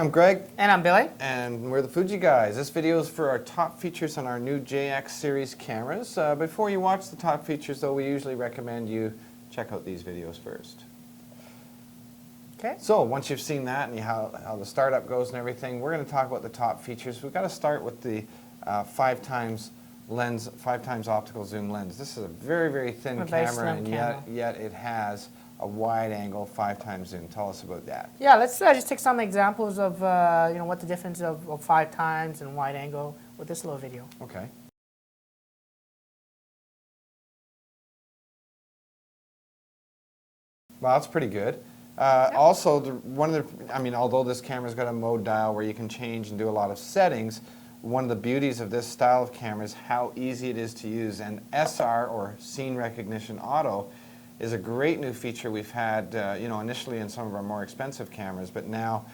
I'm Greg. And I'm Billy. And we're the Fuji Guys. This video is for our top features on our new JX series cameras. Before you watch the top features, though, we usually recommend you check out these videos first. Okay. So once you've seen that and how the startup goes and everything, we're going to talk about the top features. We've got to start with the 5x optical zoom lens. This is a very, very thin camera, and yet it has a wide-angle 5x zoom. Tell us about that. Yeah, let's just take some examples of what the difference of 5x and wide angle with this little video. Okay. Well, that's pretty good. Also, although this camera's got a mode dial where you can change and do a lot of settings, one of the beauties of this style of camera is how easy it is to use. And SR, or Scene Recognition Auto, is a great new feature we've had, initially in some of our more expensive cameras, but now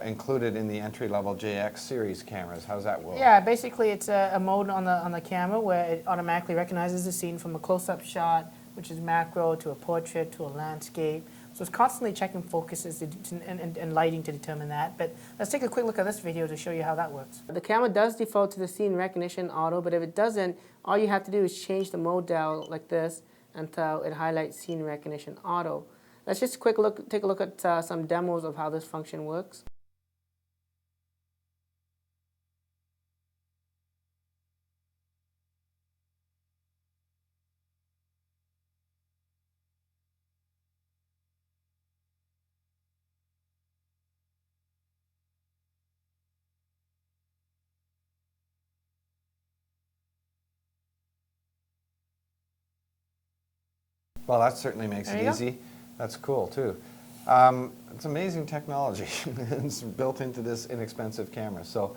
included in the entry-level JX series cameras. How's that work? Yeah, basically it's a mode on the camera where it automatically recognizes the scene from a close-up shot, which is macro, to a portrait, to a landscape. So it's constantly checking focuses and lighting to determine that. But let's take a quick look at this video to show you how that works. The camera does default to the Scene Recognition Auto, but if it doesn't, all you have to do is change the mode dial like this until it highlights Scene Recognition Auto. Let's just take a look at some demos of how this function works. Well, that certainly makes it easy. Go. That's cool, too. It's amazing technology. It's built into this inexpensive camera. So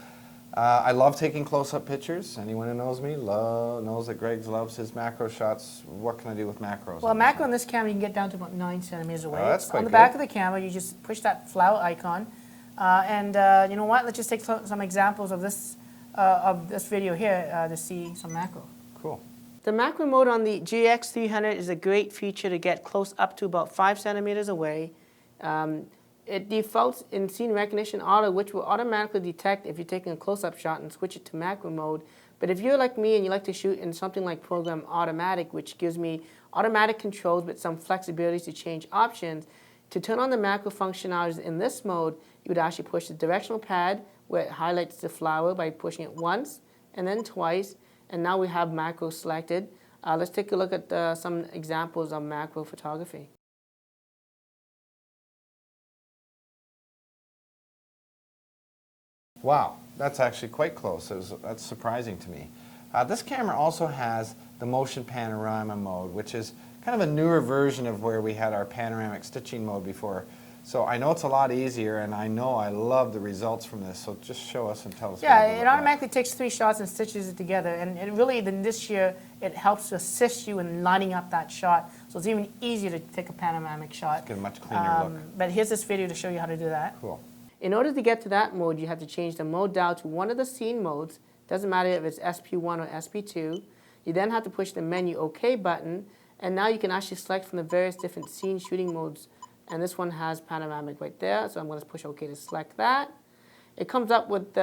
I love taking close-up pictures. Anyone who knows me knows that Greg loves his macro shots. What can I do with macros? Well, macro on this camera, you can get down to about 9 centimeters away. Oh, that's quite on the good. back of the camera, you just push that flower icon. You know what? Let's just take some examples of this video here to see some macro. Cool. The macro mode on the JX300 is a great feature to get close up to about 5 centimeters away. It defaults in Scene Recognition Auto, which will automatically detect if you're taking a close-up shot and switch it to macro mode. But if you're like me and you like to shoot in something like Program Automatic, which gives me automatic controls with some flexibility to change options, to turn on the macro functionalities in this mode, you would actually push the directional pad where it highlights the flower by pushing it once and then twice. And now we have macro selected. Let's take a look at some examples of macro photography. Wow, that's actually quite close. That's surprising to me. This camera also has the motion panorama mode, which is kind of a newer version of where we had our panoramic stitching mode before. So I know it's a lot easier, and I know I love the results from this. So just show us and tell us. Yeah, it automatically takes 3 shots and stitches it together. And it really, this year, it helps to assist you in lining up that shot. So it's even easier to take a panoramic shot. Get a much cleaner look. But here's this video to show you how to do that. Cool. In order to get to that mode, you have to change the mode dial to one of the scene modes. Doesn't matter if it's SP1 or SP2. You then have to push the menu OK button. And now you can actually select from the various different scene shooting modes. And this one has panoramic right there, so I'm going to push OK to select that. It comes up with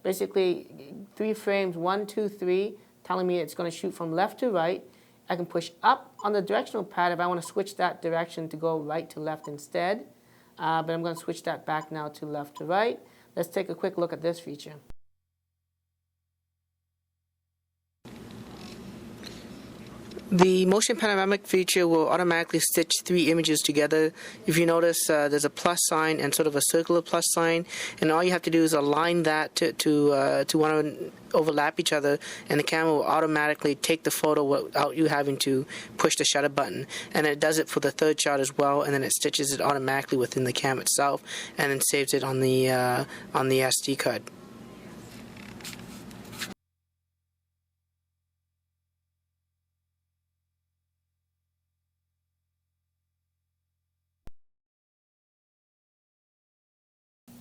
basically 3 frames, 1, 2, 3, telling me it's going to shoot from left to right. I can push up on the directional pad if I want to switch that direction to go right to left instead. But I'm going to switch that back now to left to right. Let's take a quick look at this feature. The motion panoramic feature will automatically stitch 3 images together. If you notice, there's a plus sign and sort of a circular plus sign, and all you have to do is align that to want to overlap each other, and the camera will automatically take the photo without you having to push the shutter button. And it does it for the 3rd shot as well, and then it stitches it automatically within the camera itself, and then saves it on the SD card.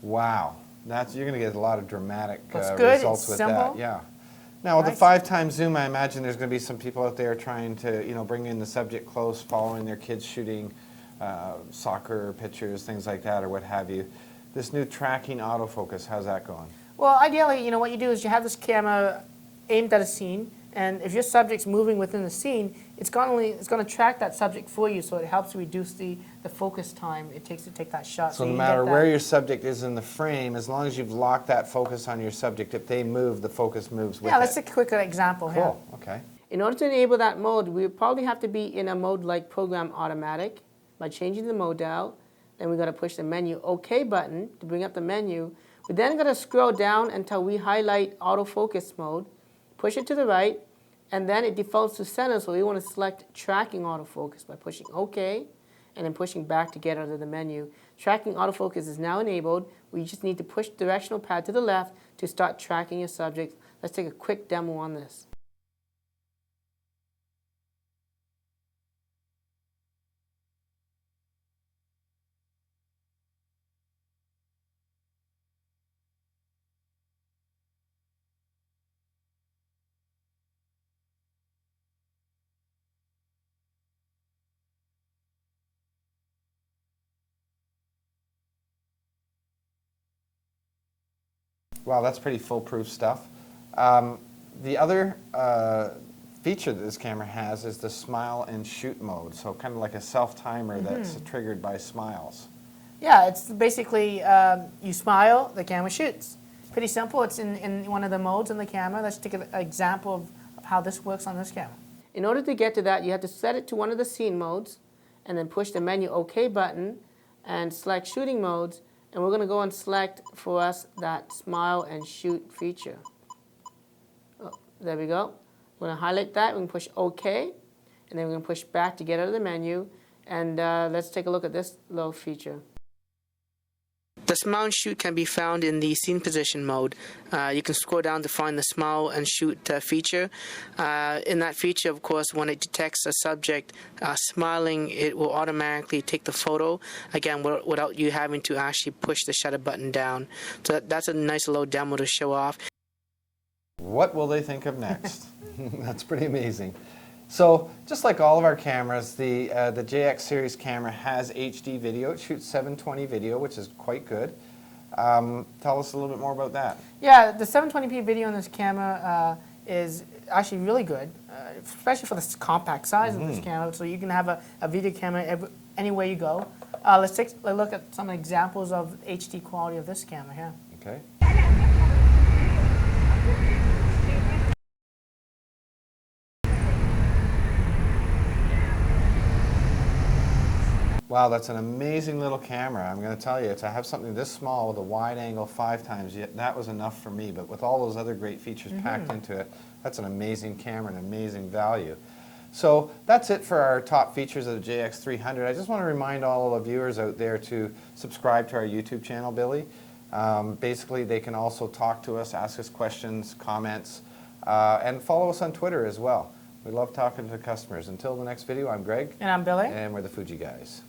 Wow, you're going to get a lot of dramatic results with simple. that. Yeah. Now with the 5x zoom, I imagine there's going to be some people out there trying to, bring in the subject close, following their kids shooting soccer pictures, things like that, or what have you. this new tracking autofocus, how's that going? Well, ideally, what you do is you have this camera aimed at a scene, and if your subject's moving within the scene, it's going to track that subject for you, so it helps reduce the focus time it takes to take that shot. So no you matter get where your subject is in the frame, as long as you've locked that focus on your subject, if they move, the focus moves with it. Yeah, let's take a quick example here. Cool, okay. In order to enable that mode, we would probably have to be in a mode like Program Automatic by changing the mode dial. Then we're going to push the menu OK button to bring up the menu. We're then going to scroll down until we highlight autofocus mode, push it to the right, and then it defaults to center, so we want to select tracking autofocus by pushing OK and then pushing back to get out of the menu. Tracking autofocus is now enabled. We just need to push the directional pad to the left to start tracking your subject. Let's take a quick demo on this. Wow, that's pretty foolproof stuff. The other feature that this camera has is the smile and shoot mode, so kind of like a self-timer that's triggered by smiles. Yeah, it's basically you smile, the camera shoots. Pretty simple. It's in one of the modes in the camera. Let's take an example of how this works on this camera. In order to get to that, you have to set it to one of the scene modes and then push the menu OK button and select shooting modes. And we're going to go and select for us that smile and shoot feature. Oh, there we go. We're going to highlight that. We can push OK. And then we're going to push back to get out of the menu. And let's take a look at this little feature. The smile and shoot can be found in the scene position mode. You can scroll down to find the smile and shoot feature. In that feature, of course, when it detects a subject smiling, it will automatically take the photo, again, without you having to actually push the shutter button down. So that's a nice little demo to show off. What will they think of next? That's pretty amazing. So, just like all of our cameras, the JX series camera has HD video. It shoots 720 video, which is quite good. Tell us a little bit more about that. Yeah, the 720p video in this camera is actually really good, especially for the compact size of this camera. So you can have a video camera anywhere you go. Let's take a look at some examples of HD quality of this camera here. Okay. Wow, that's an amazing little camera. I'm going to tell you, to have something this small with a wide angle 5x, that was enough for me. But with all those other great features packed into it, that's an amazing camera, an amazing value. So that's it for our top features of the JX300. I just want to remind all of the viewers out there to subscribe to our YouTube channel, Billy. Basically, they can also talk to us, ask us questions, comments, and follow us on Twitter as well. We love talking to customers. Until the next video, I'm Greg. And I'm Billy. And we're the Fuji Guys.